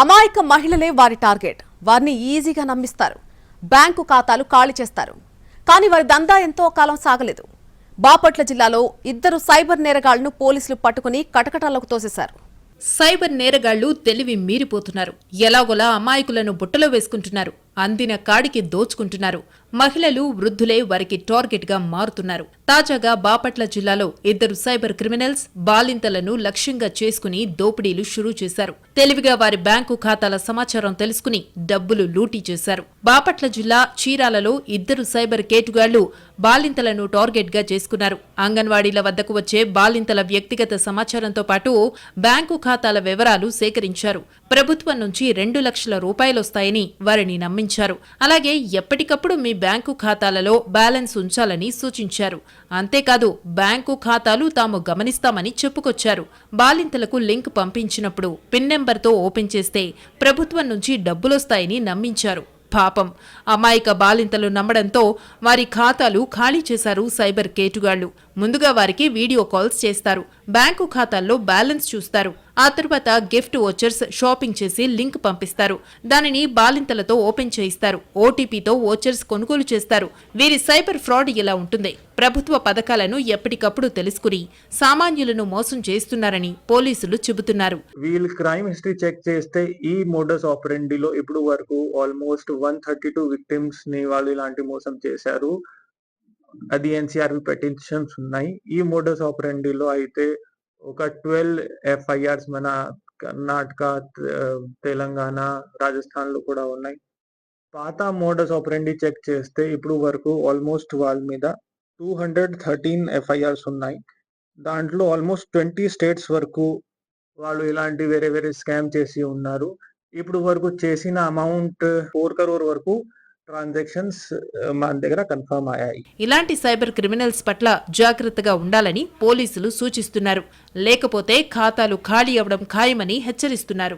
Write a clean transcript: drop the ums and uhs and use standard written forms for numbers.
అమాయక మహిళలే వారి టార్గెట్. వారిని ఈజీగా నమ్మిస్తారు. బ్యాంకు ఖాతాలు ఖాళీ చేస్తారు. కానీ వారి దందా ఎంతో కాలం సాగలేదు. బాపట్ల జిల్లాలో 2 సైబర్ నేరగాళ్లను పోలీసులు పట్టుకుని కటకటాల్లోకి తోసేశారు. సైబర్ నేరగాళ్లు తెలివి మీరిపోతున్నారు. ఎలాగోలా అమాయకులను బుట్టలో వేసుకుంటున్నారు. అందిన కాడికి దోచుకుంటున్నారు. మహిళలు, వృద్ధులే వారికి టార్గెట్ గా మారుతున్నారు. తాజాగా బాపట్ల జిల్లాలో 2 సైబర్ క్రిమినల్స్ బాలింతలను లక్ష్యంగా చేసుకుని దోపిడీలు షురూ చేశారు. తెలివిగా వారి బ్యాంకు ఖాతాల సమాచారం తెలుసుకుని డబ్బులు లూటీ చేశారు. బాపట్ల జిల్లా చీరాలలో 2 సైబర్ కేటుగాళ్లు బాలింతలను టార్గెట్ గా చేసుకున్నారు. అంగన్వాడీల వద్దకు వచ్చే బాలింతల వ్యక్తిగత సమాచారంతో పాటు బ్యాంకు ఖాతాల వివరాలు సేకరించారు. ప్రభుత్వం నుంచి 2 లక్షల రూపాయలొస్తాయని వారిని నమ్మించారు. అలాగే ఎప్పటికప్పుడు మీ బ్యాంకు ఖాతాలలో బ్యాలెన్స్ ఉంచాలని సూచించారు. అంతేకాదు బ్యాంకు ఖాతాలు తాము గమనిస్తామని చెప్పుకొచ్చారు. బాలింతలకు లింక్ పంపించినప్పుడు పిన్ నెంబర్తో ఓపెన్ చేస్తే ప్రభుత్వం నుంచి డబ్బులొస్తాయని నమ్మించారు. పాపం అమాయక బాలింతలు నమ్మడంతో వారి ఖాతాలు ఖాళీ చేశారు సైబర్ కేటుగాళ్లు. ముందుగా వారికి వీడియో కాల్స్ చేస్తారు. బ్యాంకు ఖాతాల్లో బ్యాలెన్స్ చూస్తారు. ఆ తర్వాత గిఫ్ట్ వోచర్స్ షాపింగ్ చేసి లింక్ పంపిస్తారు. దానిని బాలింతలతో ఓపెన్ చేయిస్తారు. ఓటీపీతో వోచర్స్ కొనుగోలు చేస్తారు. వీరి సైబర్ ఫ్రాడ్ ఇలా ఉంటుంది. ప్రభుత్వ పథకాలను ఎప్పటికప్పుడు తెలుసుకుని సామాన్యులను మోసం చేస్తున్నారని పోలీసులు చెబుతున్నారు. వీళ్ళు క్రైమ్ హిస్టరీ చెక్ చేస్తే ఈ మోడస్ ఆపరెండిలో ఇప్పుడు వరకు ఆల్మోస్ట్ 132 విక్టిమ్స్ ని వాళ్ళు ఇలాంటి మోసం చేశారు. అది ఎన్సీఆర్బి పెటిషన్స్ ఉన్నాయి. ఈ మోడస్ ఆపరెండిలో అయితే ఒక 12 ఎఫ్ఐఆర్స్ మన కర్ణాటక, తెలంగాణ, రాజస్థాన్ లో కూడా ఉన్నాయి. పాత మోడస్ ఆపరెండి చెక్ చేస్తే ఇప్పుడు వరకు ఆల్మోస్ట్ వాళ్ళ మీద 213 ఎఫ్ఐఆర్స్ ఉన్నాయి. దాంట్లో ఆల్మోస్ట్ 20 స్టేట్స్ వరకు వాళ్ళు ఇలాంటి వేరే వేరే స్కామ్ చేసి ఉన్నారు. ఇప్పుడు వరకు చేసిన అమౌంట్ 4 crore వరకు ట్రాన్సాక్షన్స్ మన దగ్గర కన్ఫర్మ్ అయ్యాయి. ఇలాంటి సైబర్ క్రిమినల్స్ పట్ల జాగ్రత్తగా ఉండాలని పోలీసులు సూచిస్తున్నారు. లేకపోతే ఖాతాలు ఖాళీ అవ్వడం ఖాయమని హెచ్చరిస్తున్నారు.